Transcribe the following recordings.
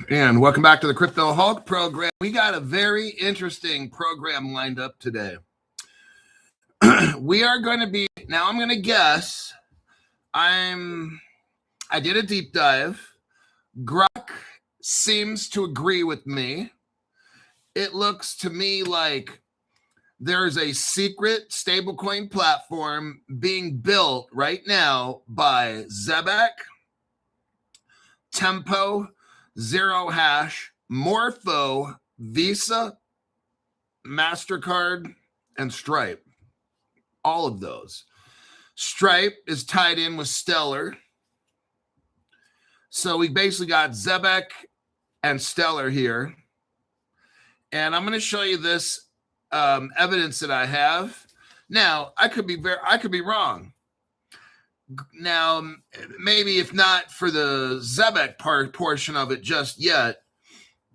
And welcome back to the Crypto Hulk program. We got a very interesting program lined up today. We are going to be, now I'm going to guess, I did a deep dive. Grok seems to agree with me. It looks to me like there's a secret stablecoin platform being built right now by Zebek, Tempo, Zero Hash, Morpho, Visa, MasterCard, and Stripe. All of those. Stripe is tied in with Stellar. So we basically got Zebek and Stellar here. And I'm going to show you this evidence that I have. Now, I could be wrong. Now, maybe if not for the Zebek portion of it just yet,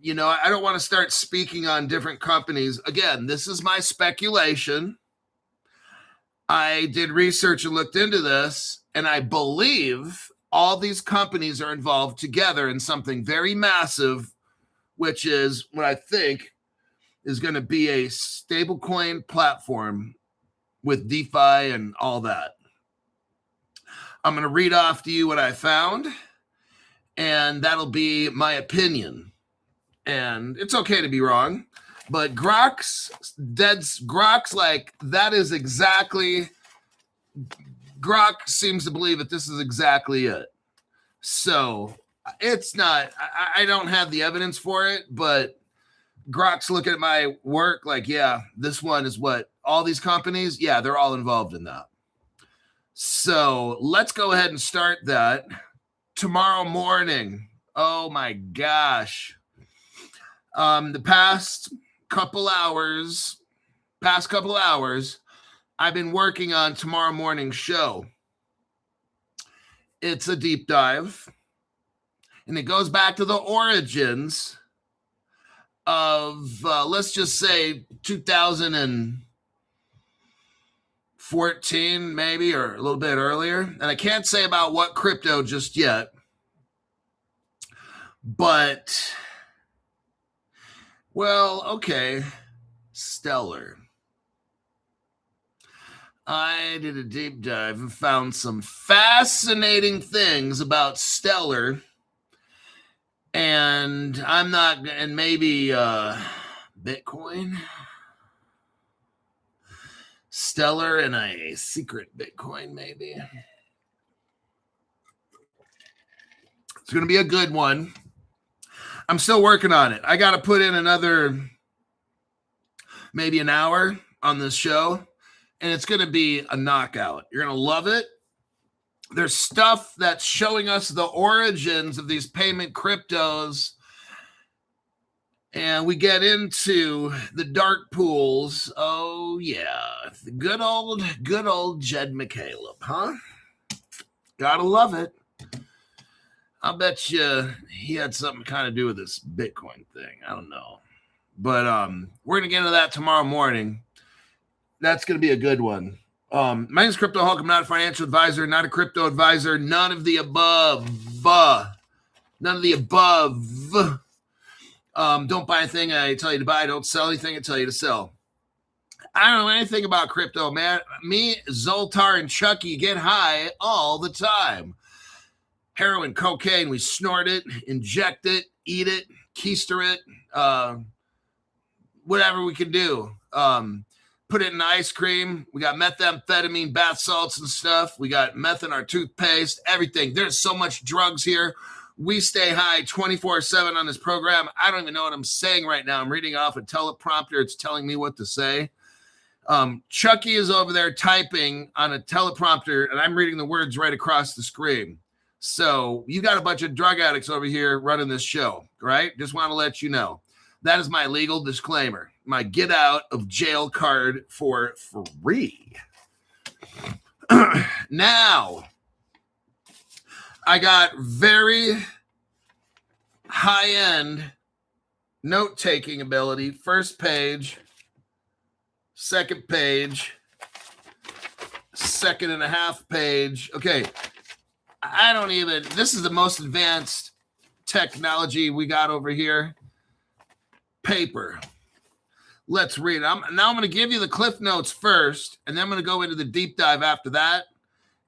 you know, I don't want to start speaking on different companies. Again, this is my speculation. I did research and looked into this, and I believe all these companies are involved together in something very massive, which is what I think is going to be a stablecoin platform with DeFi and all that. I'm going to read off to you what I found, and that'll be my opinion. And it's okay to be wrong, but Grok's like, that is exactly, Grok seems to believe that this is exactly it. So it's not, I don't have the evidence for it, but Grok's looking at my work like, yeah, this one is what all these companies, yeah, they're all involved in that. So let's go ahead and start that tomorrow morning. Oh my gosh. The past couple hours, I've been working on tomorrow morning's show. It's a deep dive, and it goes back to the origins of, let's just say 2014 maybe, or a little bit earlier. And I can't say about what crypto just yet, but, well, okay, Stellar. I did a deep dive and found some fascinating things about Stellar. And I'm not, and maybe Bitcoin, Stellar, and a secret Bitcoin, maybe. It's going to be a good one. I'm still working on it. I got to put in another, maybe an hour on this show, and it's going to be a knockout. You're going to love it. There's stuff that's showing us the origins of these payment cryptos. And we get into the dark pools. Oh, yeah. The good old Jed McCaleb, huh? Gotta love it. I'll bet you he had something to kind of do with this Bitcoin thing. I don't know. But we're going to get into that tomorrow morning. That's going to be a good one. My name is Crypto Hulk. I'm not a financial advisor, not a crypto advisor, none of the above. None of the above. Don't buy anything I tell you to buy. Don't sell anything I tell you to sell. I don't know anything about crypto, man. Me, Zoltar, and Chucky get high all the time. Heroin, cocaine, we snort it, inject it, eat it, keister it, whatever we can do. Put it in ice cream. We got methamphetamine, bath salts and stuff. We got meth in our toothpaste, everything. There's so much drugs here. We stay high 24/7 on this program. I don't even know what I'm saying right now. I'm reading off a teleprompter. It's telling me what to say. Chucky is over there typing on a teleprompter, and I'm reading the words right across the screen. So you got a bunch of drug addicts over here running this show, right? Just want to let you know. That is my legal disclaimer. My get out of jail card for free. Now, I got very high-end note-taking ability. First page, second page, second and a half page. Okay, this is the most advanced technology we got over here? Paper. Let's read it. I'm going to give you the cliff notes first, and then I'm going to go into the deep dive after that.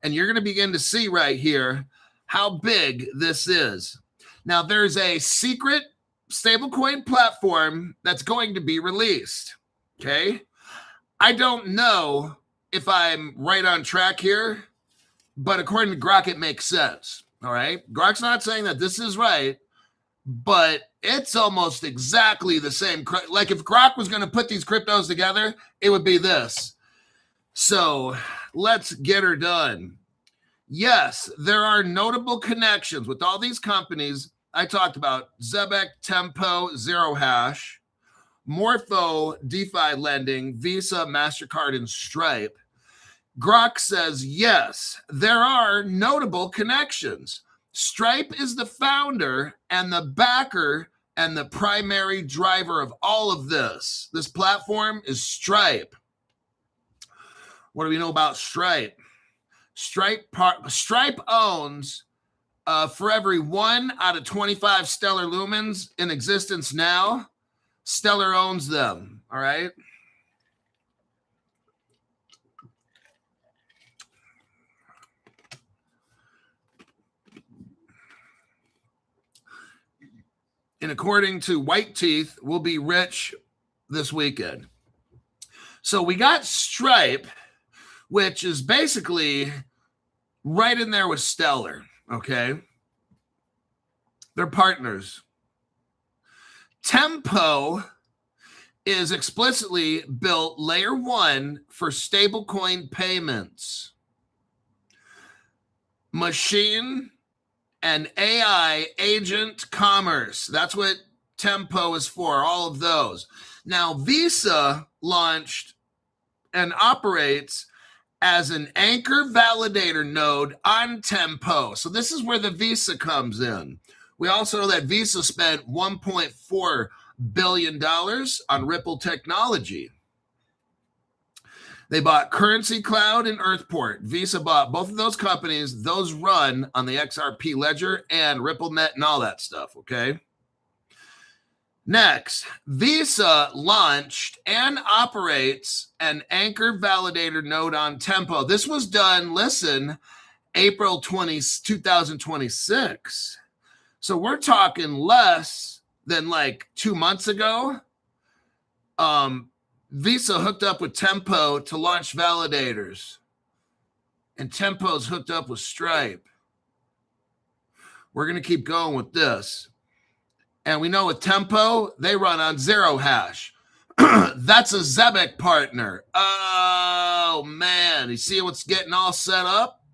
And you're going to begin to see right here how big this is. Now, there's a secret stablecoin platform that's going to be released. Okay. I don't know if I'm right on track here, but according to Grok, it makes sense. All right. Grok's not saying that this is right, but it's almost exactly the same. Like if Grok was going to put these cryptos together, it would be this. So let's get her done. Yes, there are notable connections with all these companies I talked about: Zebek, Tempo, Zero Hash, Morpho, DeFi Lending, Visa, MasterCard, and Stripe. Grok says, yes, there are notable connections. Stripe is the founder and the backer and the primary driver of all of this. This platform is Stripe. What do we know about Stripe? Stripe owns, for every 1 out of 25 Stellar Lumens in existence now, Stellar owns them. All right. And according to White Teeth, we'll be rich this weekend. So we got Stripe, which is basically right in there with Stellar, okay? They're partners. Tempo is explicitly built layer 1 for stablecoin payments. Machine and AI agent commerce. That's what Tempo is for, all of those. Now, Visa launched and operates as an anchor validator node on Tempo. So this is where the Visa comes in. We also know that Visa spent $1.4 billion on Ripple technology. They bought Currency Cloud and Earthport. Visa bought both of those companies. Those run on the XRP ledger and RippleNet and all that stuff, okay? Next, Visa launched and operates an anchor validator node on Tempo. This was done, listen, April 2026. So we're talking less than like 2 months ago. Visa hooked up with Tempo to launch validators, and Tempo's hooked up with Stripe. We're going to keep going with this. And we know with Tempo, they run on Zero Hash. That's a Zebek partner. Oh, man. You see what's getting all set up?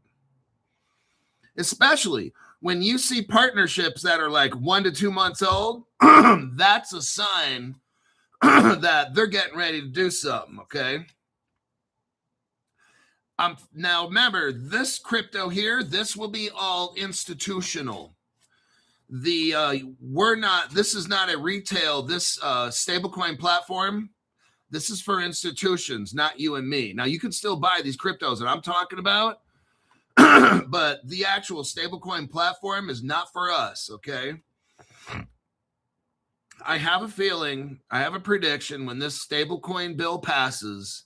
Especially when you see partnerships that are like 1 to 2 months old, that's a sign that they're getting ready to do something, okay? Now, remember, this crypto here, this will be all institutional. This is not a retail, this stablecoin platform, this is for institutions, not you and me. Now, you can still buy these cryptos that I'm talking about, but the actual stablecoin platform is not for us, okay? I have a feeling, I have a prediction, when this stablecoin bill passes,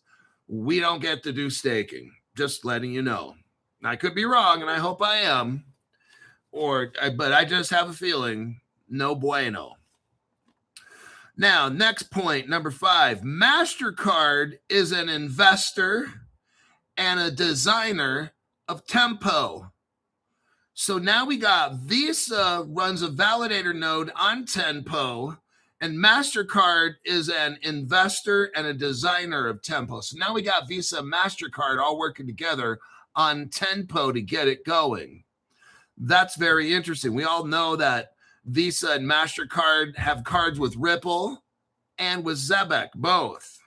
we don't get to do staking. Just letting you know. I could be wrong, and I hope I am. But I just have a feeling, no bueno. Now, next point, number 5. MasterCard is an investor and a designer of Tempo. So now we got Visa runs a validator node on Tempo, and MasterCard is an investor and a designer of Tempo. So now we got Visa and MasterCard all working together on Tempo to get it going. That's very interesting. We all know that Visa and MasterCard have cards with Ripple and with Zebek, both.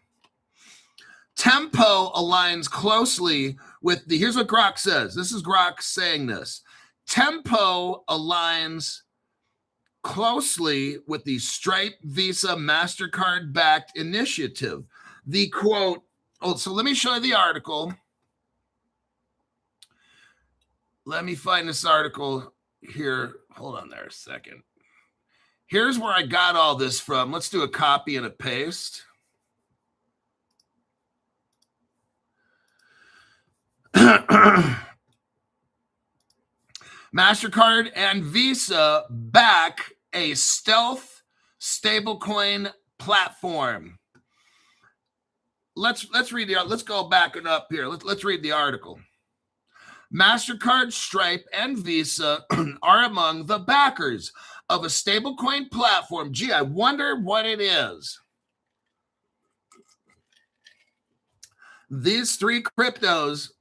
Tempo aligns closely with here's what Grok says. This is Grok saying this. Tempo aligns closely with the Stripe, Visa, MasterCard-backed initiative. The quote, so let me show you the article. Let me find this article here. Hold on there a second. Here's where I got all this from. Let's do a copy and a paste. MasterCard and Visa back a stealth stablecoin platform. Let's read the. Let's go back and up here. Let's read the article. MasterCard, Stripe, and Visa are among the backers of a stablecoin platform. Gee, I wonder what it is. These three cryptos,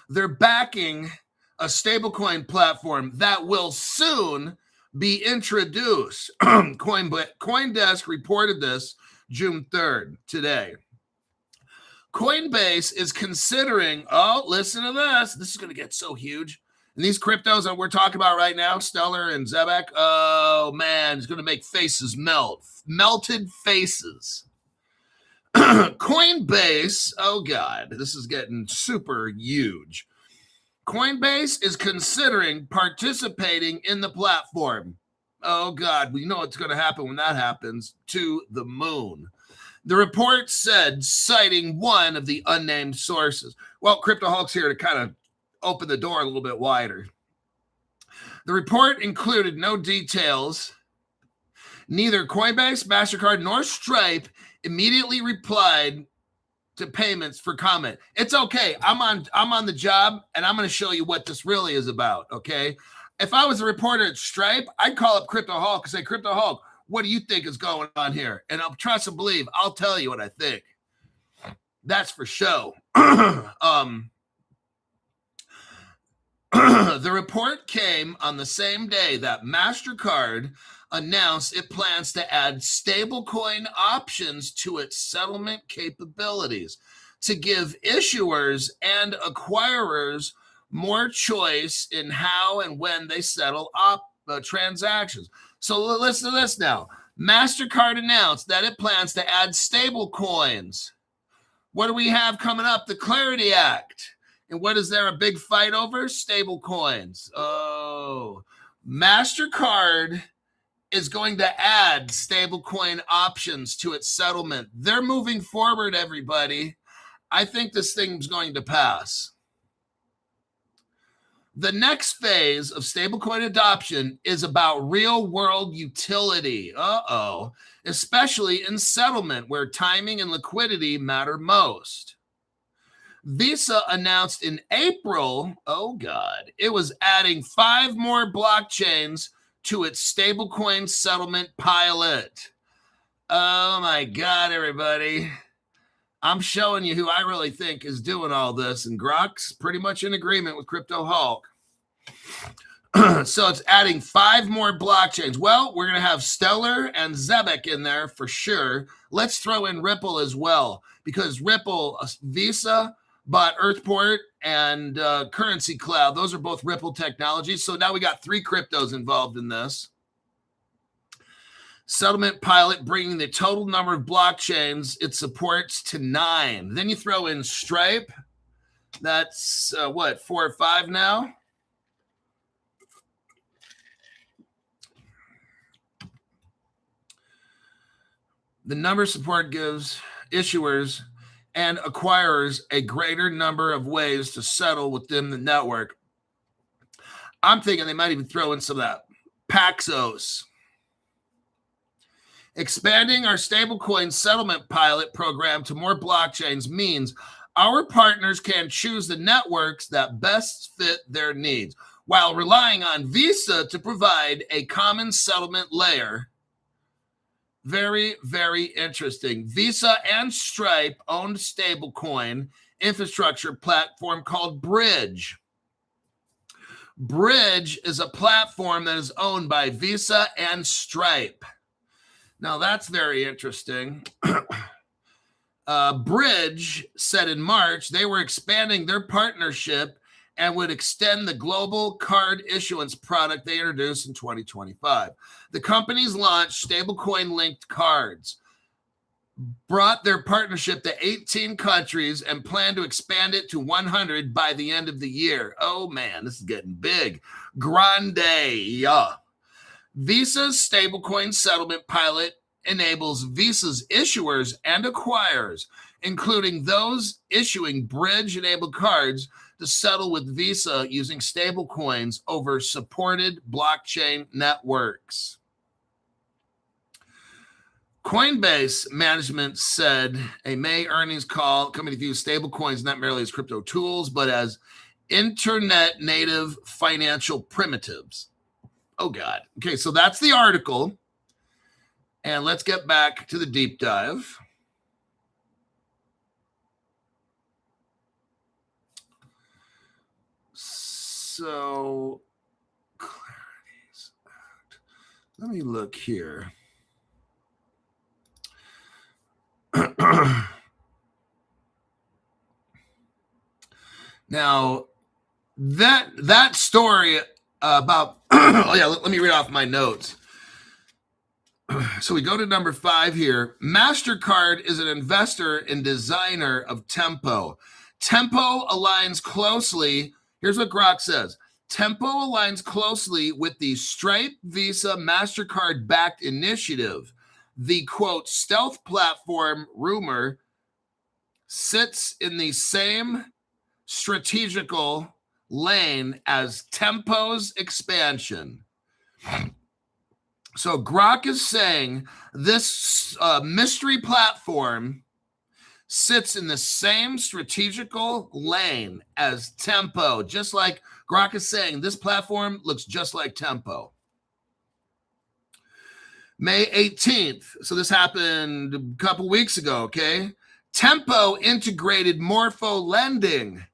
they're backing a stablecoin platform that will soon be introduced. CoinDesk reported this June 3rd, today. Coinbase is considering, listen to this. This is going to get so huge. And these cryptos that we're talking about right now, Stellar and Zebek, oh man, it's going to make faces melt. Melted faces. Coinbase, oh God, this is getting super huge. Coinbase is considering participating in the platform. Oh God, we know what's going to happen when that happens. To the moon. The report said, citing one of the unnamed sources. Well, Crypto Hulk's here to kind of open the door a little bit wider. The report included no details. Neither Coinbase, MasterCard, nor Stripe immediately replied to payments for comment. It's okay. I'm on the job, and I'm going to show you what this really is about, okay? If I was a reporter at Stripe, I'd call up Crypto Hulk and say, Crypto Hulk, what do you think is going on here? And I'll trust and believe. I'll tell you what I think. That's for show. The report came on the same day that MasterCard announced it plans to add stablecoin options to its settlement capabilities to give issuers and acquirers more choice in how and when they settle transactions. So listen to this now. MasterCard announced that it plans to add stable coins. What do we have coming up? The Clarity Act. And what is there a big fight over? Stable coins. Oh, MasterCard is going to add stablecoin options to its settlement. They're moving forward, everybody. I think this thing's going to pass. The next phase of stablecoin adoption is about real-world utility. Especially in settlement where timing and liquidity matter most. Visa announced in April, it was adding 5 more blockchains to its stablecoin settlement pilot. Oh my God, everybody. I'm showing you who I really think is doing all this, and Grok's pretty much in agreement with Crypto Hulk. So it's adding 5 more blockchains. Well, we're going to have Stellar and Zebek in there for sure. Let's throw in Ripple as well, because Ripple, Visa bought Earthport and Currency Cloud. Those are both Ripple technologies. So now we got 3 cryptos involved in this. Settlement pilot bringing the total number of blockchains it supports to 9. Then you throw in Stripe. That's 4 or 5 now. The number support gives issuers and acquirers a greater number of ways to settle within the network. I'm thinking they might even throw in some of that Paxos. Expanding our stablecoin settlement pilot program to more blockchains means our partners can choose the networks that best fit their needs while relying on Visa to provide a common settlement layer. Very, very interesting. Visa and Stripe owned stablecoin infrastructure platform called Bridge. Bridge is a platform that is owned by Visa and Stripe. Now, that's very interesting. Bridge said in March they were expanding their partnership and would extend the global card issuance product they introduced in 2025. The companies launched stablecoin-linked cards, brought their partnership to 18 countries, and plan to expand it to 100 by the end of the year. Oh, man, this is getting big. Grande, yeah. Visa's stablecoin settlement pilot enables Visa's issuers and acquirers, including those issuing bridge-enabled cards, to settle with Visa using stablecoins over supported blockchain networks. Coinbase management said a May earnings call, company views stablecoins not merely as crypto tools, but as internet native financial primitives. Oh, God. Okay, so that's the article. And let's get back to the deep dive. So, Clarity's Act. Let me look here. Now, that story about, oh yeah, let me read off my notes. So we go to number 5 here. MasterCard is an investor and designer of Tempo. Tempo aligns closely. Here's what Grok says. Tempo aligns closely with the Stripe, Visa, MasterCard-backed initiative. The, quote, stealth platform rumor sits in the same strategical lane as Tempo's expansion. So Grok is saying this mystery platform sits in the same strategical lane as Tempo, just like Grok is saying this platform looks just like Tempo. May 18th. So this happened a couple weeks ago, okay? Tempo integrated Morpho lending.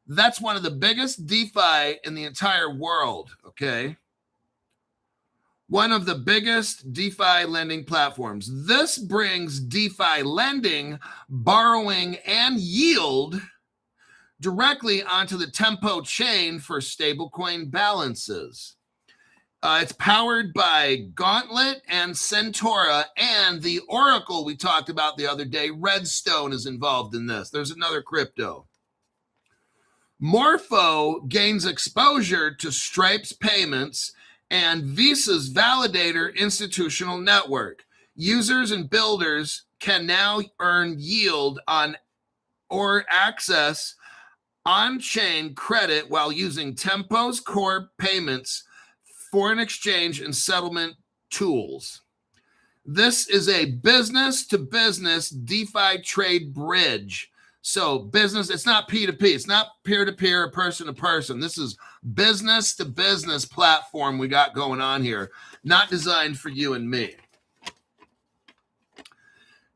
That's one of the biggest DeFi in the entire world, okay? One of the biggest DeFi lending platforms. This brings DeFi lending, borrowing, and yield directly onto the Tempo chain for stablecoin balances. It's powered by Gauntlet and Centaura, and the Oracle we talked about the other day, Redstone, is involved in this. There's another crypto. Morpho gains exposure to Stripe's payments and Visa's validator institutional network. Users and builders can now earn yield on or access on-chain credit while using Tempo's core payments, foreign exchange, and settlement tools. This is a business-to-business DeFi trade bridge. So business, it's not P2P. It's not peer-to-peer, person-to-person. This is business-to-business platform we got going on here, not designed for you and me.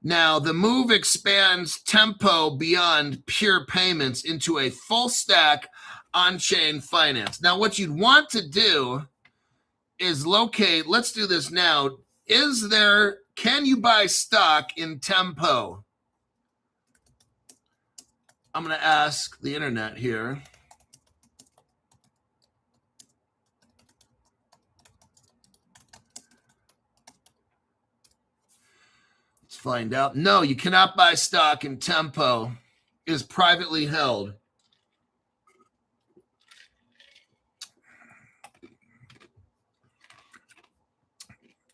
Now, the move expands Tempo beyond pure payments into a full-stack on-chain finance. Now, what you'd want to do is locate, let's do this now. Can you buy stock in Tempo? I'm going to ask the internet here. Let's find out. No, you cannot buy stock in Tempo. It is privately held.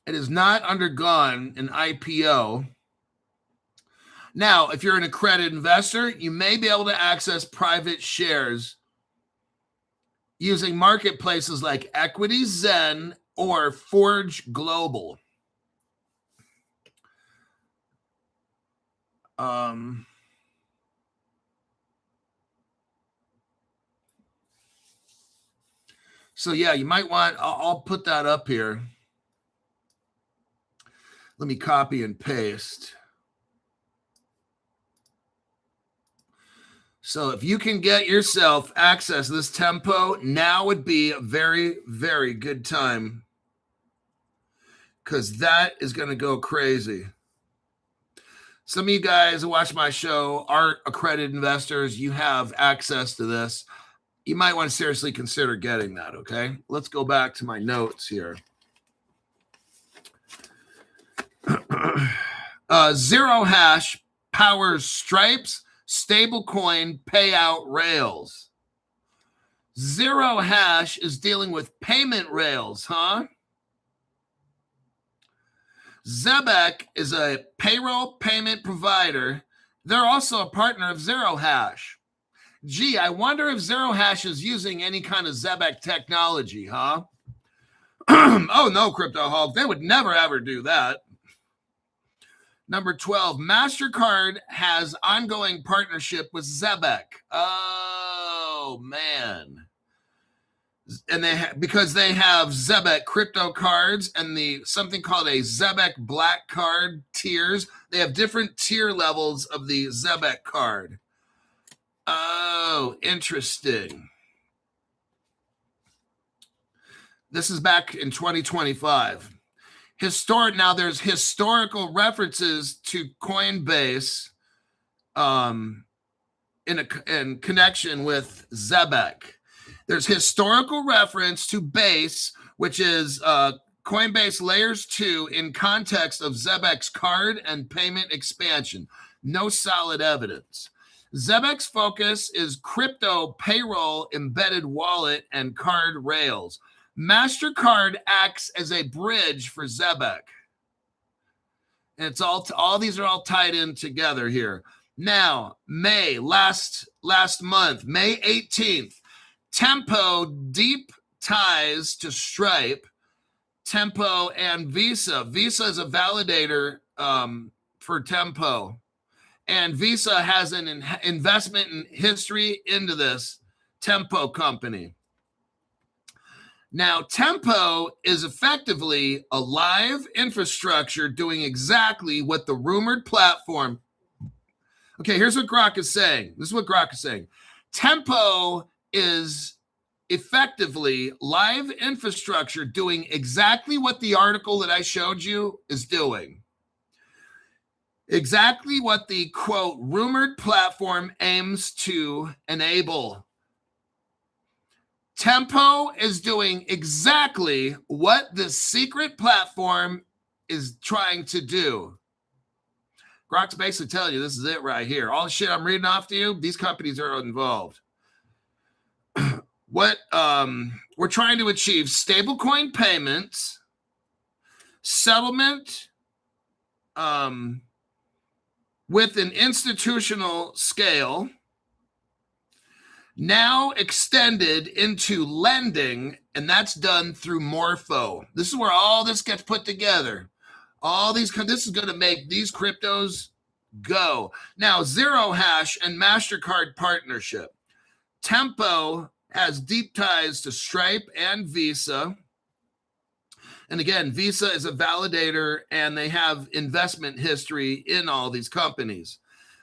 It has not undergone an IPO. Now, if you're an accredited investor, you may be able to access private shares using marketplaces like Equity Zen or Forge Global. So yeah, you might want, I'll put that up here. Let me copy and paste. So if you can get yourself access to this Tempo, now would be a very, very good time, because that is going to go crazy. Some of you guys who watch my show are accredited investors. You have access to this. You might want to seriously consider getting that, okay? Let's go back to my notes here. Zero Hash powers Stripe's stablecoin payout rails. Zero Hash is dealing with payment rails, huh? Zebek is a payroll payment provider. They're also a partner of Zero Hash. Gee, I wonder if Zero Hash is using any kind of Zebek technology, huh? Oh, no, Crypto Hulk. They would never, ever do that. Number 12, MasterCard has ongoing partnership with Zebek. Oh, man. And because they have Zebek crypto cards and something called a Zebek Black Card tiers. They have different tier levels of the Zebek card. Oh, interesting. This is back in 2025. Now there's historical references to Coinbase in connection with Zebek. There's historical reference to Base, which is Coinbase Layers 2 in context of Zebek's card and payment expansion. No solid evidence. Zebek's focus is crypto payroll, embedded wallet, and card rails. MasterCard acts as a bridge for Zebek. And it's all these are all tied in together here. Now, last month, May 18th, Tempo deep ties to Stripe, Tempo and Visa. Visa is a validator for Tempo. And Visa has an investment in history into this Tempo company. Now, Tempo is effectively a live infrastructure doing exactly what the rumored platform. Okay, here's what Grok is saying. This is what Grok is saying. Tempo is effectively live infrastructure doing exactly what the article that I showed you is doing. Exactly what the, quote, rumored platform aims to enable. Tempo is doing exactly what the secret platform is trying to do. Grok's basically telling you this is it right here. All the shit I'm reading off to you, these companies are involved. What we're trying to achieve: stablecoin payments, settlement with an institutional scale, now extended into lending, and that's done through Morpho. This is where all this gets put together. This is going to make these cryptos go. Now, Zero Hash and MasterCard partnership. Tempo has deep ties to Stripe and Visa. And again, Visa is a validator, and they have investment history in all these companies.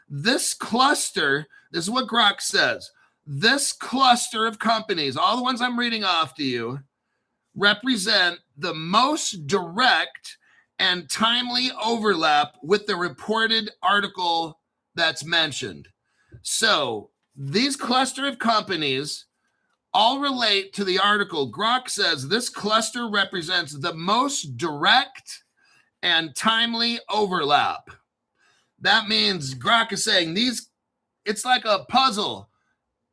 This cluster, this is what Grok says. This cluster of companies, all the ones I'm reading off to you, represent the most direct and timely overlap with the reported article that's mentioned. So these cluster of companies all relate to the article. Grok says this cluster represents the most direct and timely overlap. That means Grok is saying it's like a puzzle.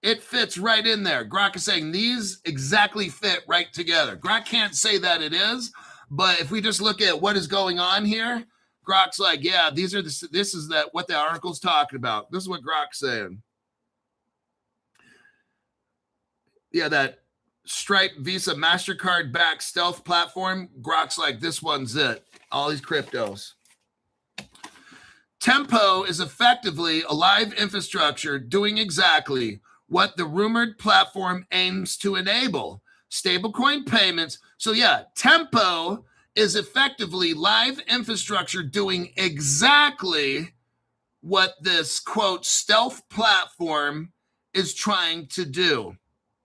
It fits right in there. Grok is saying these exactly fit right together. Grok can't say that it is, but if we just look at what is going on here, Grok's like, yeah, this is what the article's talking about. This is what Grok's saying. Yeah, that Stripe, Visa, MasterCard backed stealth platform, Grok's like, this one's it. All these cryptos. Tempo is effectively a live infrastructure doing exactly what the rumored platform aims to enable: stablecoin payments. So yeah, Tempo is effectively live infrastructure doing exactly what this, quote, stealth platform is trying to do.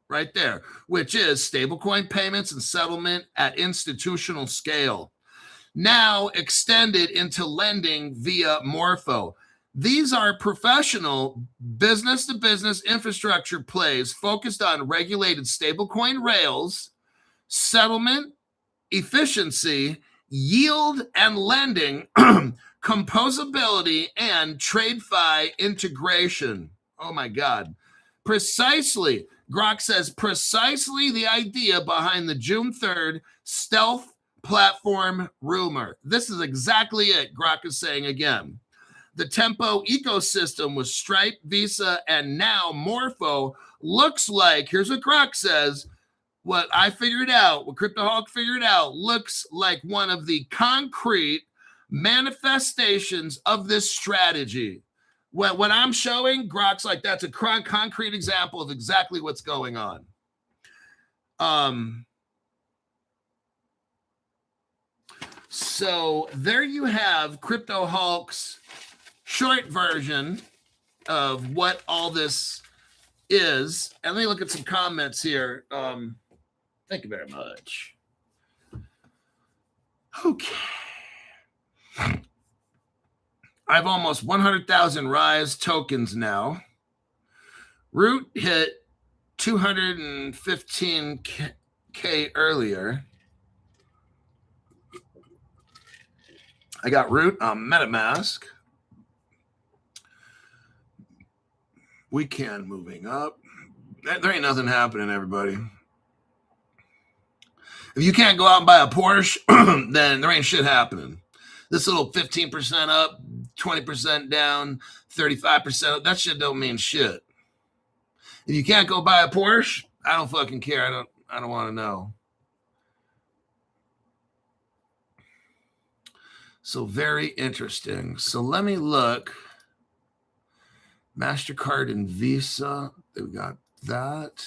Right there, which is stablecoin payments and settlement at institutional scale, now extended into lending via Morpho. These are professional business-to-business infrastructure plays focused on regulated stablecoin rails, settlement, efficiency, yield and lending, composability, and TradeFi integration. Oh my God. Grok says precisely the idea behind the June 3rd stealth platform rumor. This is exactly it. Grok is saying again. The Tempo ecosystem with Stripe, Visa, and now Morpho looks like, here's what Grok says, what I figured out, what CryptoHawk figured out, looks like one of the concrete manifestations of this strategy. What I'm showing, Grok's like, that's a concrete example of exactly what's going on. So there you have CryptoHawk's short version of what all this is. And let me look at some comments here. Thank you very much. Okay. I have almost 100,000 Rise tokens now. Root hit 215K earlier. I got Root on MetaMask. Weekend moving up. There ain't nothing happening, everybody. If you can't go out and buy a Porsche, then there ain't shit happening. This little 15% up, 20% down, 35% up, that shit don't mean shit. If you can't go buy a Porsche, I don't fucking care. I don't want to know. So very interesting. So let me look. MasterCard and Visa. We got that.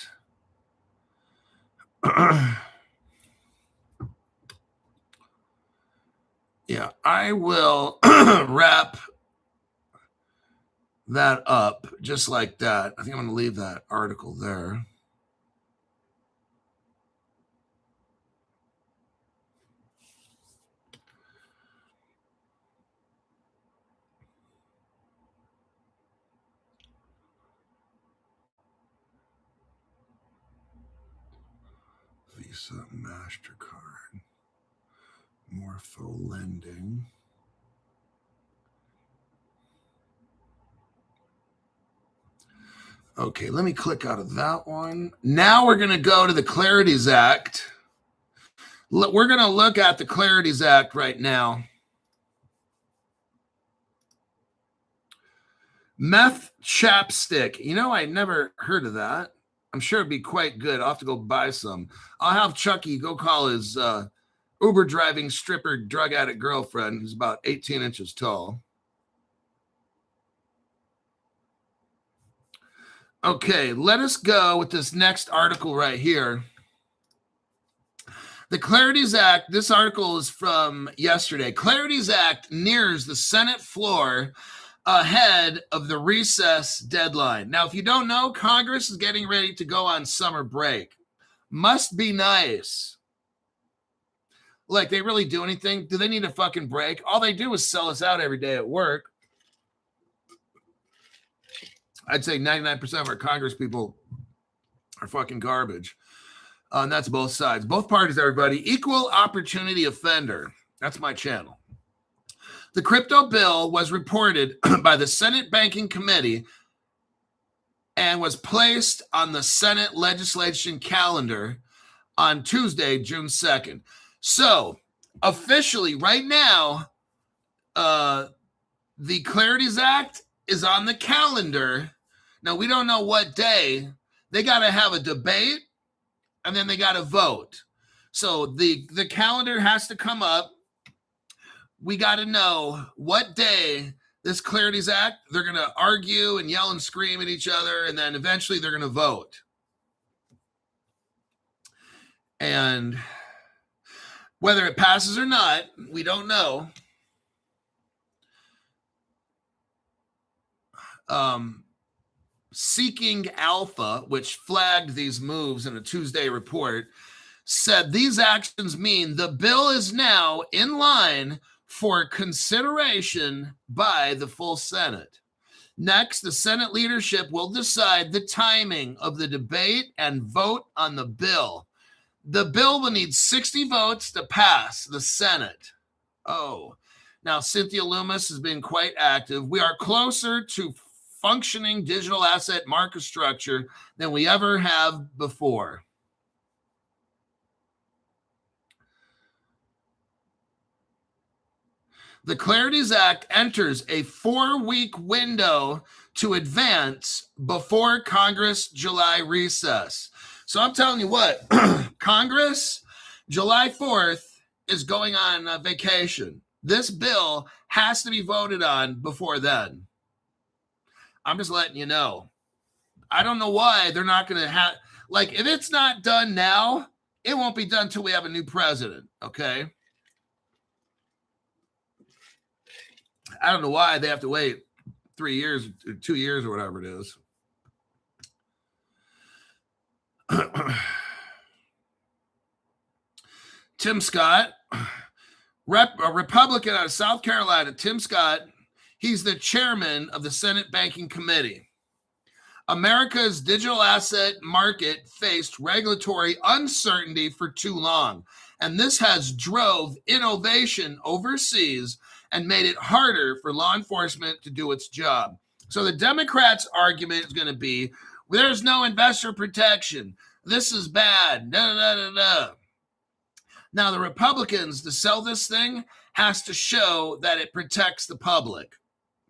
Yeah, I will wrap that up just like that. I think I'm going to leave that article there. Visa, MasterCard, Morpho Lending. Okay, let me click out of that one. Now we're going to go to the Clarities Act. We're going to look at the Clarities Act right now. Meth chapstick. You know, I never heard of that. I'm sure it'd be quite good. I'll have to go buy some. I'll have Chucky go call his Uber driving stripper drug addict girlfriend who's about 18 inches tall. Okay, let us go with this next article right here. The Clarities Act, this article is from yesterday. Clarities Act nears the Senate floor ahead of the recess deadline. Now, if you don't know, Congress is getting ready to go on summer break. Must be nice. Like, they really do anything? Do they need a fucking break? All they do is sell us out every day at work. I'd say 99% of our Congress people are fucking garbage. And that's both sides. Both parties, everybody. Equal opportunity offender. That's my channel. The crypto bill was reported by the Senate Banking Committee and was placed on the Senate legislation calendar on Tuesday, June 2nd. So, officially, right now, the Clarities Act is on the calendar. Now, we don't know what day. They got to have a debate, and then they got to vote. So, the calendar has to come up. We got to know what day this Clarities Act, they're going to argue and yell and scream at each other, and then eventually they're going to vote. And whether it passes or not, we don't know. Seeking Alpha, which flagged these moves in a Tuesday report, said these actions mean the bill is now in line for consideration by the full Senate. Next, the Senate leadership will decide the timing of the debate and vote on the bill. The bill will need 60 votes to pass the Senate. Oh, now Cynthia Loomis has been quite active. We are closer to functioning digital asset market structure than we ever have before. The Clarities Act enters a 4-week window to advance before Congress July recess. So I'm telling you what, Congress, July 4th, is going on vacation. This bill has to be voted on before then. I'm just letting you know. I don't know why they're not going to have, like, if it's not done now, it won't be done until we have a new president, okay? I don't know why they have to wait 3 years, 2 years, or whatever it is. Tim Scott, a Republican out of South Carolina, Tim Scott, he's the chairman of the Senate Banking Committee. America's digital asset market faced regulatory uncertainty for too long, and this has drove innovation overseas and made it harder for law enforcement to do its job. So the Democrats' argument is going to be, there's no investor protection. This is bad. Da, da, da, da. Now, the Republicans, to sell this thing, has to show that it protects the public.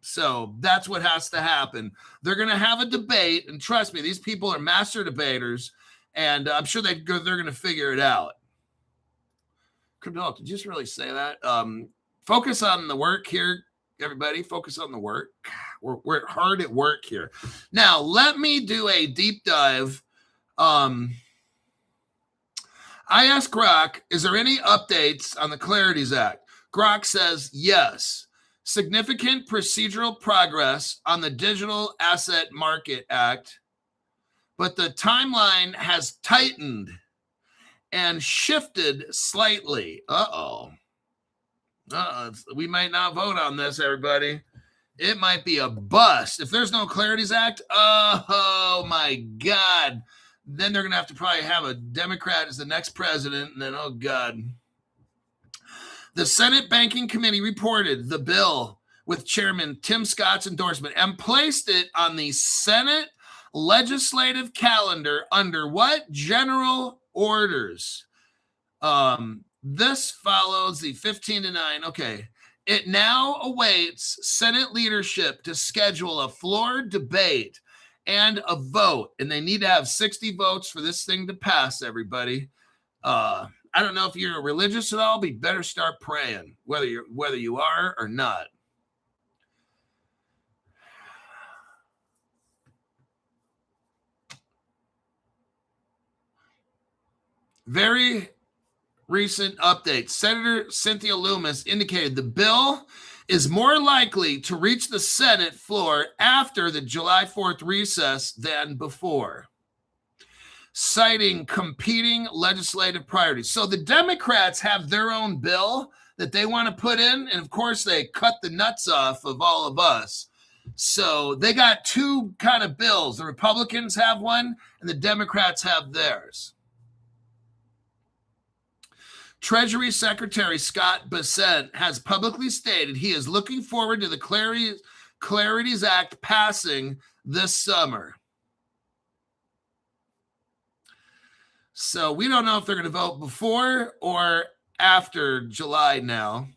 So that's what has to happen. They're going to have a debate, and trust me, these people are master debaters, and I'm sure they're going to figure it out. Did you just really say that? Focus on the work here, everybody. Focus on the work. We're hard at work here. Now, let me do a deep dive. I asked Grok, is there any updates on the Clarities Act? Grok says yes. Significant procedural progress on the Digital Asset Market Act, but the timeline has tightened and shifted slightly. We might not vote on this, everybody. It might be a bust. If there's no Clarities Act, oh my God. Then they're going to have to probably have a Democrat as the next president, and then, oh God. The Senate Banking Committee reported the bill with Chairman Tim Scott's endorsement and placed it on the Senate legislative calendar under what? General orders. This follows the 15-9. Okay. It now awaits Senate leadership to schedule a floor debate and a vote, and they need to have 60 votes for this thing to pass, everybody. I don't know if you're religious at all, but you better start praying, whether you are or not. Very recent update. Senator Cynthia Loomis indicated the bill is more likely to reach the Senate floor after the July 4th recess than before, citing competing legislative priorities. So the Democrats have their own bill that they want to put in, and of course they cut the nuts off of all of us. So they got two kind of bills. The Republicans have one, and the Democrats have theirs. Treasury Secretary Scott Bessent has publicly stated he is looking forward to the Clarities Act passing this summer. So we don't know if they're going to vote before or after July now.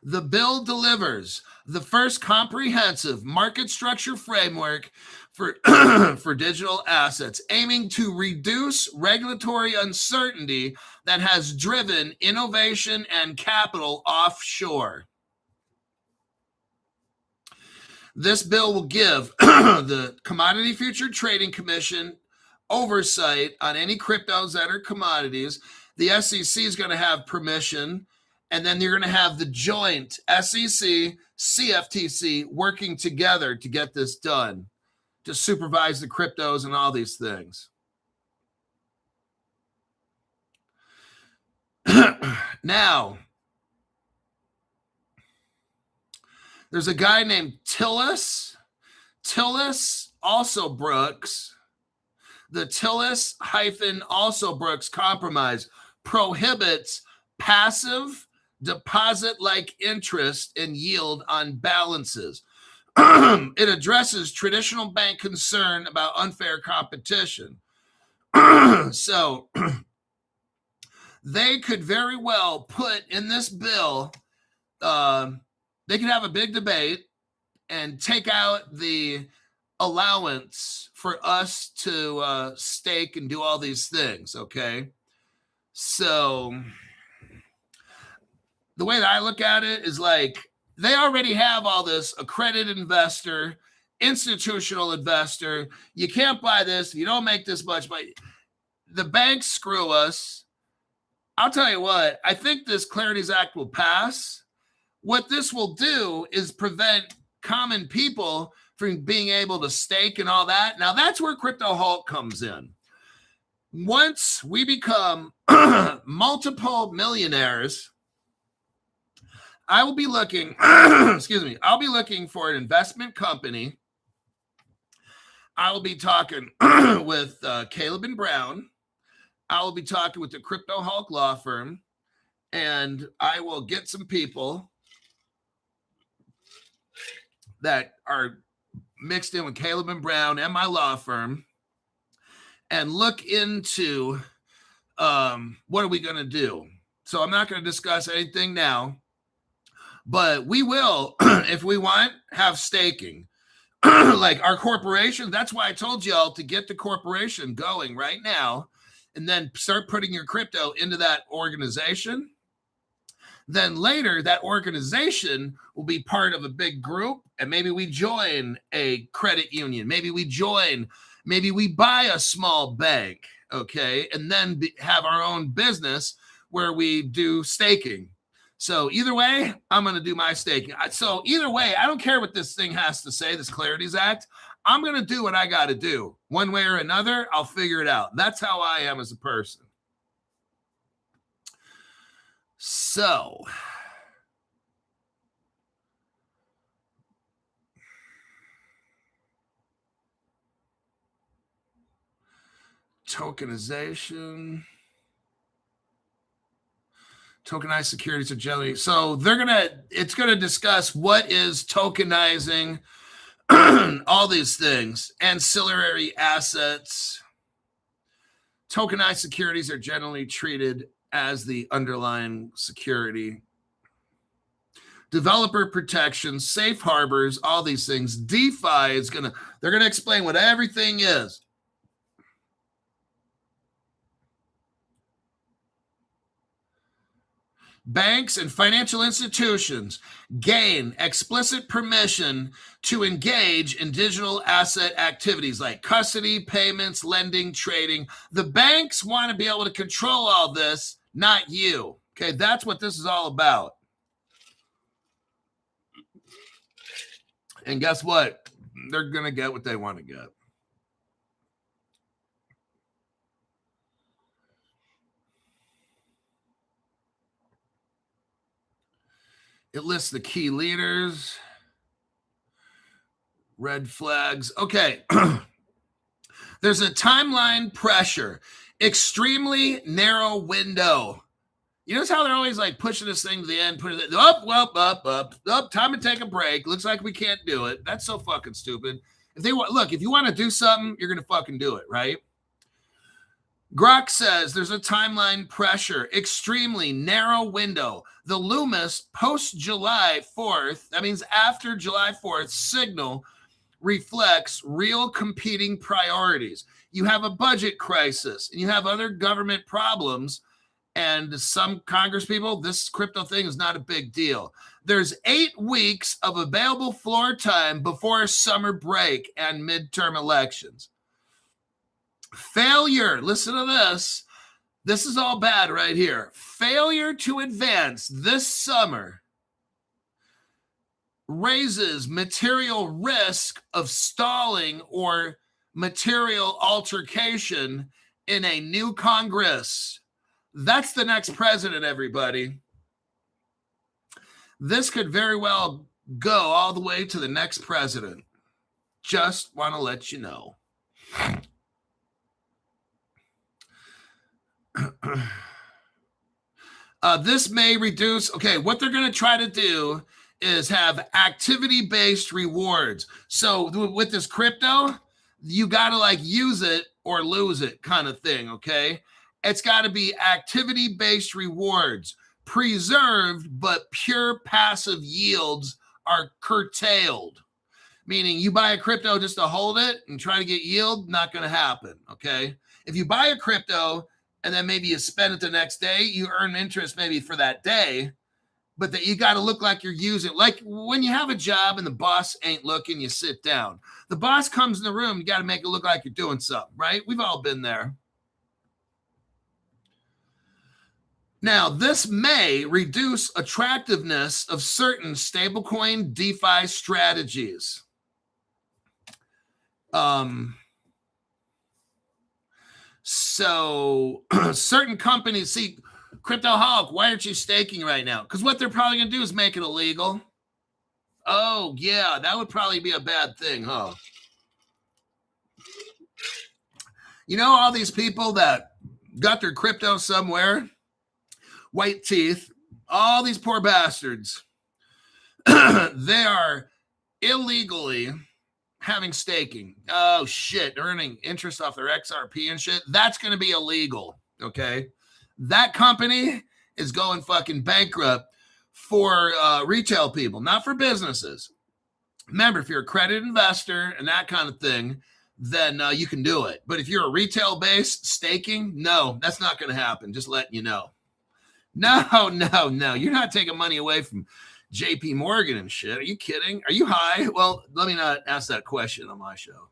The bill delivers the first comprehensive market structure framework for digital assets, aiming to reduce regulatory uncertainty that has driven innovation and capital offshore. This bill will give the Commodity Future Trading Commission oversight on any cryptos that are commodities. The SEC is going to have permission, and then you're going to have the joint SEC, CFTC working together to get this done, to supervise the cryptos and all these things. Now, there's a guy named Tillis also Brooks. The Tillis-also Brooks compromise prohibits passive deposit-like interest and yield on balances. It addresses traditional bank concern about unfair competition. So they could very well put in this bill, they could have a big debate and take out the allowance for us to stake and do all these things, okay? So the way that I look at it is like, they already have all this accredited investor, institutional investor. You can't buy this if you don't make this much money. The banks screw us. I'll tell you what, I think this Clarities Act will pass. What this will do is prevent common people from being able to stake and all that. Now, that's where Crypto Hulk comes in. Once we become multiple millionaires, I will be looking, excuse me, I'll be looking for an investment company. I will be talking with Caleb and Brown. I will be talking with the Crypto Hulk law firm, and I will get some people that are mixed in with Caleb and Brown and my law firm and look into what are we going to do. So I'm not going to discuss anything now, but we will, if we want, have staking. Like our corporation, that's why I told y'all to get the corporation going right now and then start putting your crypto into that organization. Then later, that organization will be part of a big group, and maybe we join a credit union. Maybe we buy a small bank, okay, and then have our own business where we do staking. So either way, I'm going to do my staking. So either way, I don't care what this thing has to say, this Clarities Act. I'm going to do what I got to do. One way or another, I'll figure it out. That's how I am as a person. So, tokenization. Tokenized securities are generally, so it's going to discuss what is tokenizing, all these things, ancillary assets. Tokenized securities are generally treated as the underlying security. Developer protection, safe harbors, all these things. DeFi is they're going to explain what everything is. Banks and financial institutions gain explicit permission to engage in digital asset activities like custody, payments, lending, trading. The banks want to be able to control all this, not you. Okay, that's what this is all about. And guess what? They're going to get what they want to get. It lists the key leaders, red flags. Okay. There's a timeline pressure, extremely narrow window. You notice how they're always like pushing this thing to the end, putting it up, time to take a break. Looks like we can't do it. That's so fucking stupid. If you want to do something, you're going to fucking do it, right? Grok says there's a timeline pressure, extremely narrow window. The Loomis post-July 4th, that means after July 4th, signal reflects real competing priorities. You have a budget crisis, and you have other government problems, and some Congress people, this crypto thing is not a big deal. There's 8 weeks of available floor time before summer break and midterm elections. Failure, listen to this. This is all bad right here. Failure to advance this summer raises material risk of stalling or material altercation in a new Congress. That's the next president, everybody. This could very well go all the way to the next president. Just want to let you know. This may reduce, what they're going to try to do is have activity-based rewards. So with this crypto, you got to like use it or lose it kind of thing, okay? It's got to be activity-based rewards, preserved, but pure passive yields are curtailed. Meaning you buy a crypto just to hold it and try to get yield, not going to happen, okay? If you buy a crypto and then maybe you spend it the next day, you earn interest maybe for that day, but that you got to look like you're using it. Like when you have a job and the boss ain't looking, you sit down. The boss comes in the room, you got to make it look like you're doing something, right? We've all been there. Now, this may reduce attractiveness of certain stablecoin DeFi strategies. So certain companies see Crypto Hulk, why aren't you staking right now? Because what they're probably going to do is make it illegal. Oh, yeah, that would probably be a bad thing, huh? You know, all these people that got their crypto somewhere, white teeth, all these poor bastards, they are illegally having staking. Oh, shit, earning interest off their XRP and shit. That's going to be illegal, okay? That company is going fucking bankrupt for retail people, not for businesses. Remember, if you're a credit investor and that kind of thing, then you can do it. But if you're a retail-based staking, no, that's not going to happen. Just letting you know. No. You're not taking money away from JP Morgan and shit. Are you kidding? Are you high? Well, let me not ask that question on my show.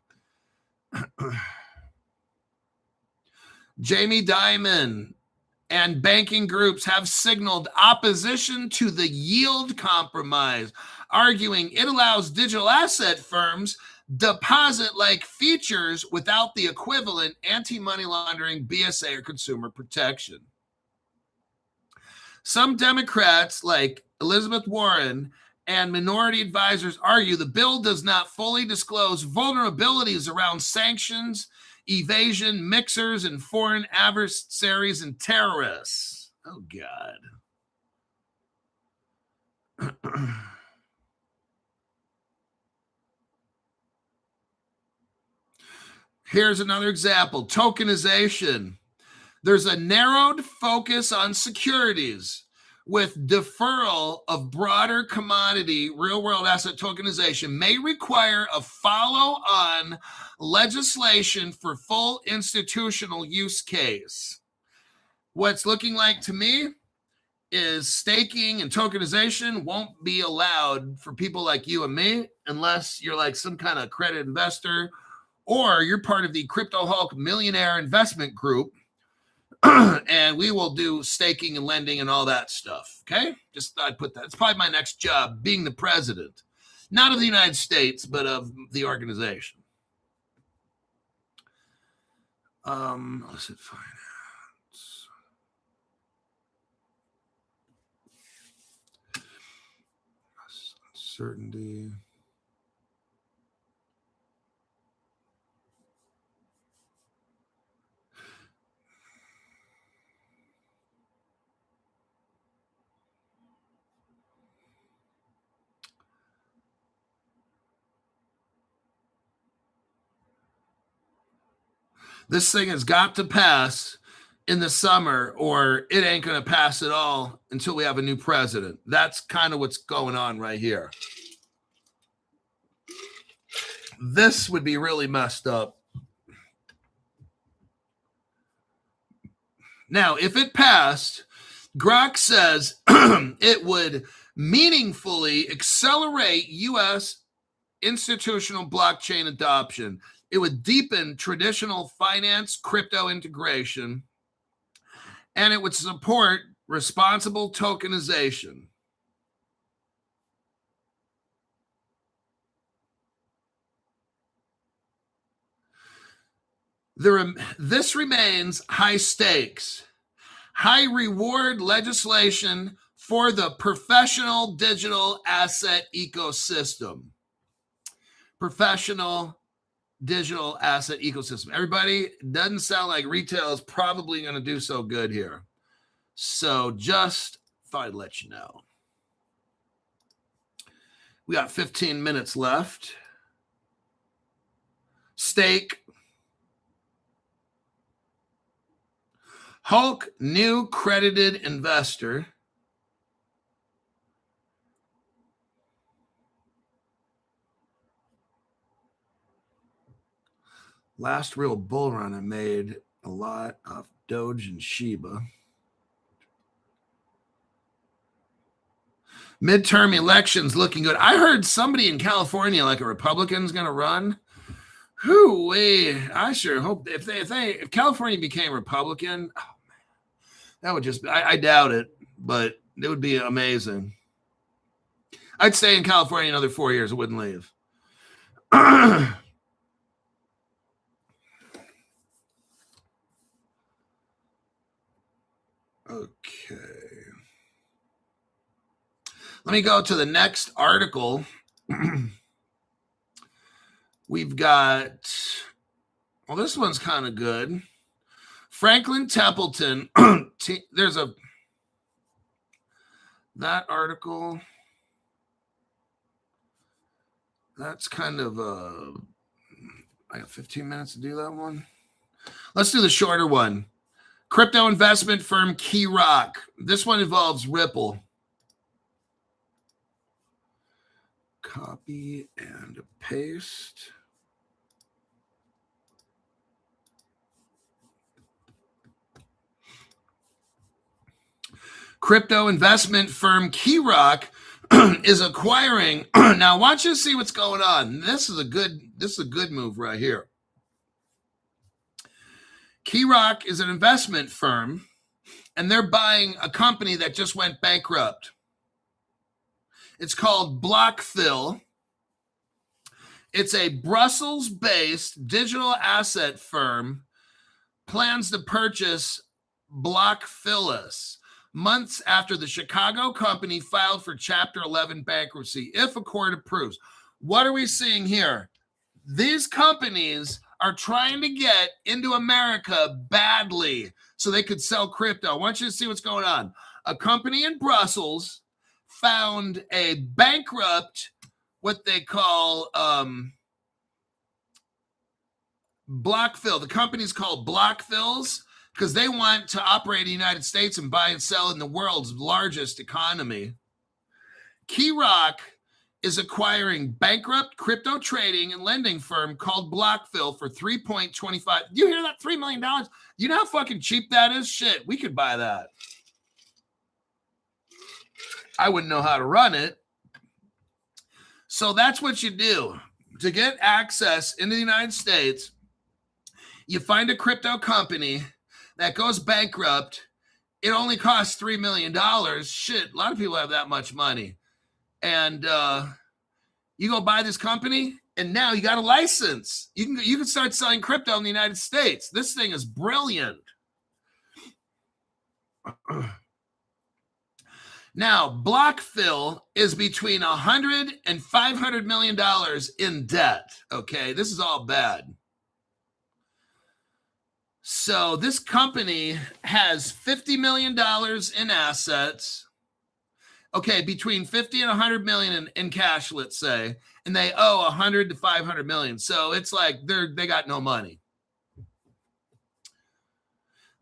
Jamie Dimon and banking groups have signaled opposition to the yield compromise, arguing it allows digital asset firms deposit-like features without the equivalent anti-money laundering, BSA, or consumer protection. Some Democrats, like Elizabeth Warren, and minority advisors argue the bill does not fully disclose vulnerabilities around sanctions, evasion, mixers, and foreign adversaries and terrorists. Oh, God. Here's another example. Tokenization. There's a narrowed focus on securities with deferral of broader commodity real-world asset tokenization may require a follow-on legislation for full institutional use case. What's looking like to me is staking and tokenization won't be allowed for people like you and me unless you're like some kind of credit investor or you're part of the Crypto Hulk Millionaire Investment Group. And we will do staking and lending and all that stuff. Okay? Just thought I'd put that. It's probably my next job, being the president. Not of the United States, but of the organization. Illicit finance. Uncertainty. This thing has got to pass in the summer or it ain't going to pass at all until we have a new president. That's kind of what's going on right here. This would be really messed up. Now, if it passed, Grok says it would meaningfully accelerate U.S. institutional blockchain adoption. It would deepen traditional finance crypto integration, and it would support responsible tokenization. This remains high stakes, high reward legislation for the professional digital asset ecosystem. Professional digital asset ecosystem. Everybody, doesn't sound like retail is probably going to do so good here. So just thought I'd let you know. We got 15 minutes left. Stake. Hulk, new credited investor. Last real bull run I made a lot of Doge and Shiba. Midterm elections looking good. I heard somebody in California, like a Republican's going to run. Whoo-wee. I sure hope if California became Republican, oh man, that would just be, I doubt it, but it would be amazing. I'd stay in California another 4 years. I wouldn't leave. Okay. Let me go to the next article. We've got, well, this one's kind of good. Franklin Templeton. There's that article. That's kind of I got 15 minutes to do that one. Let's do the shorter one. Crypto investment firm Key Rock. This one involves Ripple. Copy and paste. Crypto investment firm Key Rock is acquiring. Now, I want you to see what's going on. This is a good move right here. Key Rock is an investment firm, and they're buying a company that just went bankrupt. It's called Blockfill. It's a Brussels-based digital asset firm. Plans to purchase Blockfillis months after the Chicago company filed for Chapter 11 bankruptcy, if a court approves. What are we seeing here? These companies are trying to get into America badly so they could sell crypto. I want you to see what's going on. A company in Brussels found a bankrupt, what they call Blockfill. The company's called Blockfills because they want to operate in the United States and buy and sell in the world's largest economy. Key Rock is acquiring bankrupt crypto trading and lending firm called Blockfill for $3.25. You hear that? $3 million? You know how fucking cheap that is? Shit, we could buy that. I wouldn't know how to run it. So that's what you do. To get access into the United States, you find a crypto company that goes bankrupt. It only costs $3 million. Shit, a lot of people have that much money. And you go buy this company, and now you got a license. You can start selling crypto in the United States. This thing is brilliant. Now, Blockfill is between $100 and $500 million in debt. Okay, this is all bad. So this company has $50 million in assets. Okay, between 50 and 100 million in cash, let's say, and they owe 100 to 500 million. So it's like they got no money.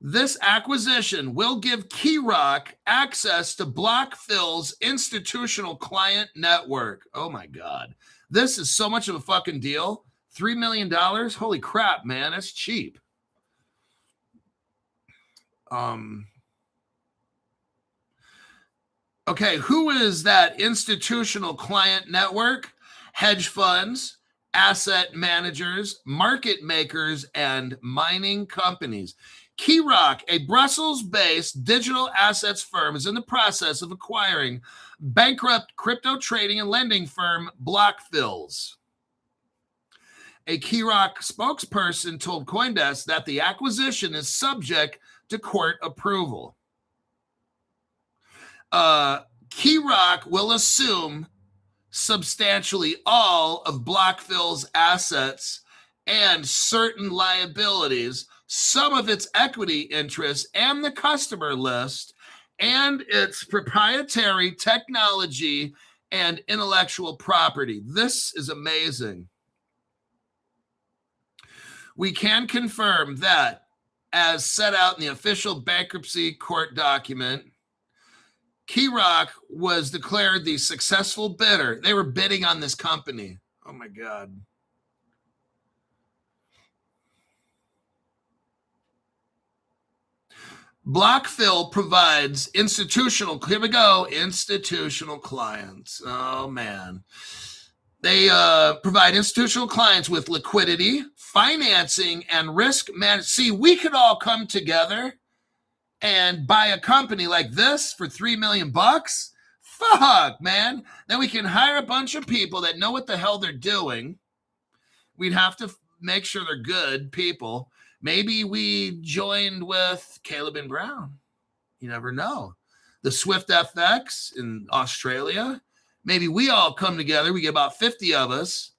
This acquisition will give Key Rock access to Blockfill's institutional client network. Oh my God. This is so much of a fucking deal. $3 million? Holy crap, man. That's cheap. Okay, who is that institutional client network? Hedge funds, asset managers, market makers, and mining companies. Key Rock, a Brussels-based digital assets firm, is in the process of acquiring bankrupt crypto trading and lending firm Blockfills. A Key Rock spokesperson told CoinDesk that the acquisition is subject to court approval. Key Rock will assume substantially all of Blockfill's assets and certain liabilities, some of its equity interests and the customer list, and its proprietary technology and intellectual property. This is amazing. We can confirm that as set out in the official bankruptcy court document, Key Rock was declared the successful bidder. They were bidding on this company. Oh my God. Blockfill provides institutional, here we go, institutional clients. Oh man. They provide institutional clients with liquidity, financing, and risk management. See, we could all come together and buy a company like this for $3 million. Fuck, man. Then we can hire a bunch of people that know what the hell they're doing. We'd have to make sure they're good people. Maybe we joined with Caleb and Brown. You never know. The Swift FX in Australia. Maybe we all come together. We get about 50 of us.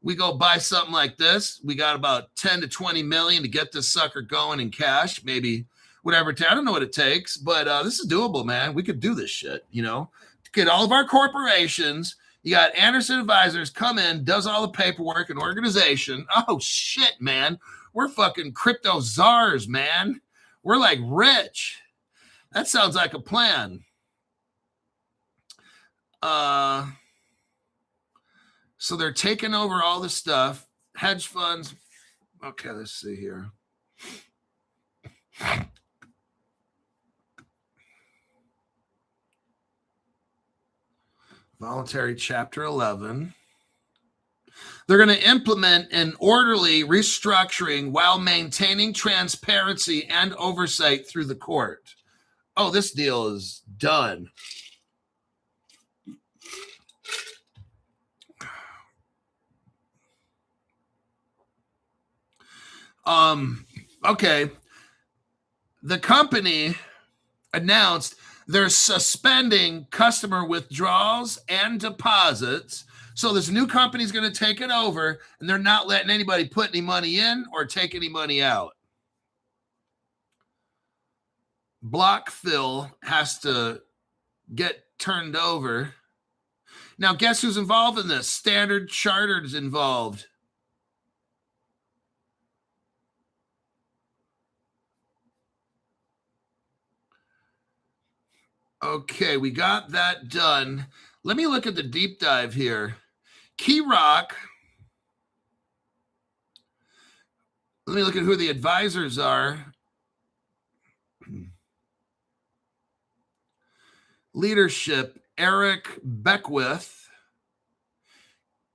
We go buy something like this. We got about 10 to 20 million to get this sucker going in cash. Maybe whatever. I don't know what it takes, but this is doable, man. We could do this shit, you know. Get all of our corporations. You got Anderson Advisors come in, does all the paperwork and organization. Oh, shit, man. We're fucking crypto czars, man. We're like rich. That sounds like a plan. So they're taking over all the stuff. Hedge funds. Okay, let's see here. Voluntary Chapter 11. They're going to implement an orderly restructuring while maintaining transparency and oversight through the court. Oh, this deal is done. Okay. The company announced they're suspending customer withdrawals and deposits. So this new company is going to take it over, and they're not letting anybody put any money in or take any money out. Blockfill has to get turned over. Now, guess who's involved in this? Standard Chartered is involved. Okay, we got that done. Let me look at the deep dive here. Key Rock. Let me look at who the advisors are. Leadership, Eric Beckwith.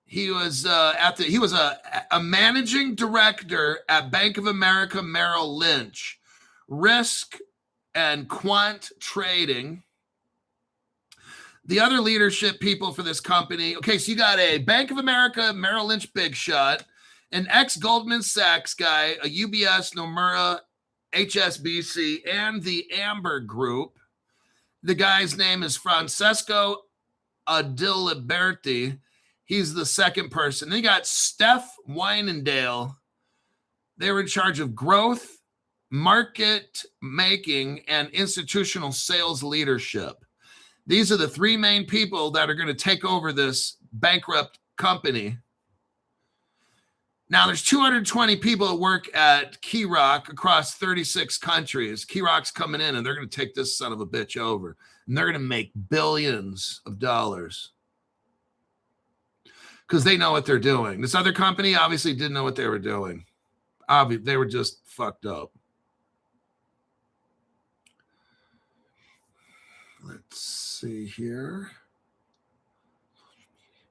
He was a managing director at Bank of America Merrill Lynch. Risk and Quant Trading. The other leadership people for this company. Okay, so you got a Bank of America Merrill Lynch big shot, an ex-Goldman Sachs guy, a UBS, Nomura, HSBC, and the Amber Group. The guy's name is Francesco Adiliberti. He's the second person. Then you got Steph Wynandale. They were in charge of growth, market making, and institutional sales leadership. These are the three main people that are going to take over this bankrupt company. Now, there's 220 people that work at Key Rock across 36 countries. Key Rock's coming in, and they're going to take this son of a bitch over. And they're going to make billions of dollars because they know what they're doing. This other company obviously didn't know what they were doing. They were just fucked up. Let's see here.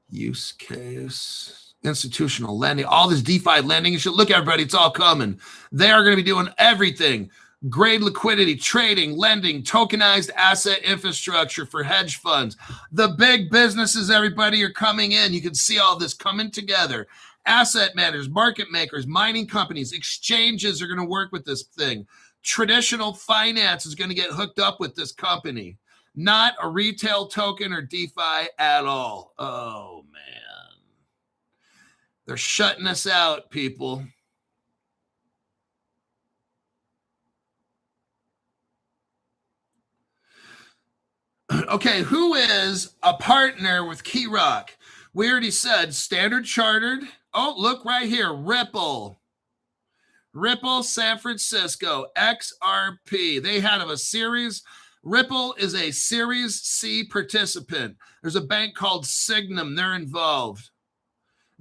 Use case. Institutional lending. All this DeFi lending and shit. Look, everybody, it's all coming. They are going to be doing everything. Grade liquidity, trading, lending, tokenized asset infrastructure for hedge funds. The big businesses, everybody, are coming in. You can see all this coming together. Asset managers, market makers, mining companies, exchanges are going to work with this thing. Traditional finance is going to get hooked up with this company. Not a retail token or DeFi at all. Oh, man. They're shutting us out, people. Okay, who is a partner with Key Rock? We already said Standard Chartered. Oh, look right here, Ripple. Ripple, San Francisco, XRP. They had a series. Ripple is a Series C participant. There's a bank called Signum. They're involved.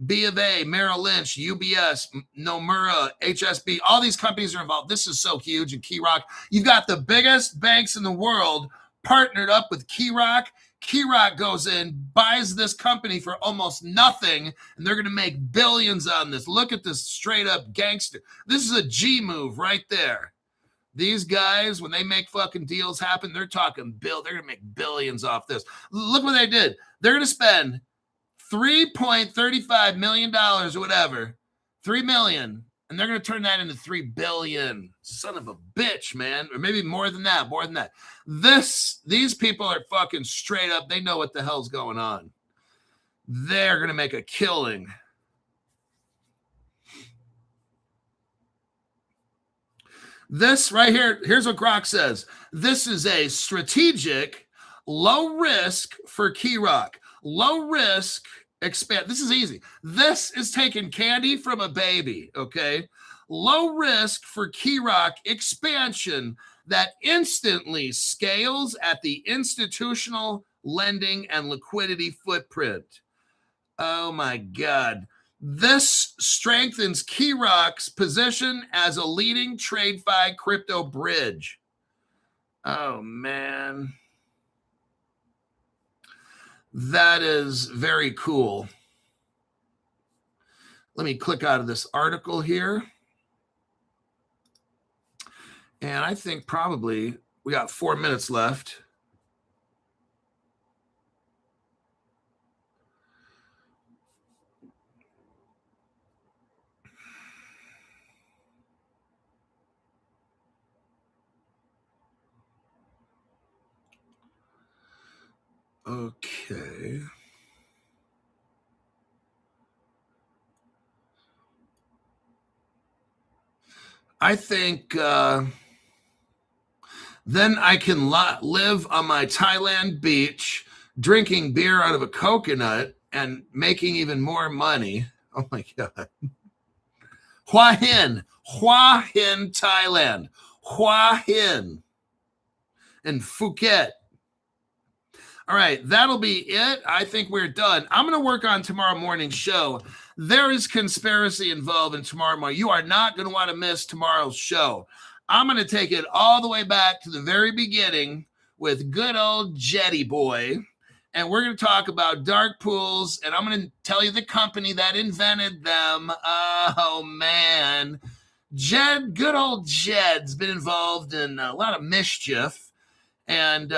B of A, Merrill Lynch, UBS, Nomura, HSB. All these companies are involved. This is so huge. And KeyRock. You've got the biggest banks in the world partnered up with KeyRock. KeyRock goes in, buys this company for almost nothing, and they're going to make billions on this. Look at this straight up gangster. This is a G move right there. These guys, when they make fucking deals happen, they're talking they're going to make billions off this. Look what they did. They're going to spend $3.35 million or whatever, $3 million, and they're going to turn that into $3 billion. Son of a bitch, man. Or maybe more than that, These people are fucking straight up. They know what the hell's going on. They're going to make a killing. This right here, here's what Grok says. This is a strategic, low risk for KeyRock. Low risk, expand. This is easy. This is taking candy from a baby, okay? Low risk for KeyRock expansion that instantly scales at the institutional lending and liquidity footprint. Oh my God. This strengthens KeyRock's position as a leading TradeFi crypto bridge. Oh, man. That is very cool. Let me click out of this article here. And I think probably we got 4 minutes left. Okay. I think then I can live on my Thailand beach, drinking beer out of a coconut and making even more money. Oh my God. Hua Hin, Thailand. Hua Hin in Phuket. All right, that'll be it. I think we're done. I'm going to work on tomorrow morning's show. There is conspiracy involved in tomorrow morning. You are not going to want to miss tomorrow's show. I'm going to take it all the way back to the very beginning with good old Jetty Boy. And we're going to talk about dark pools. And I'm going to tell you the company that invented them. Oh, man. Good old Jed's been involved in a lot of mischief. And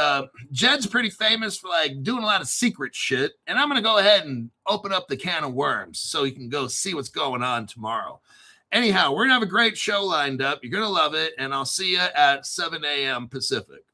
Jed's pretty famous for like doing a lot of secret shit. And I'm going to go ahead and open up the can of worms so you can go see what's going on tomorrow. Anyhow, we're going to have a great show lined up. You're going to love it. And I'll see you at 7 a.m. Pacific.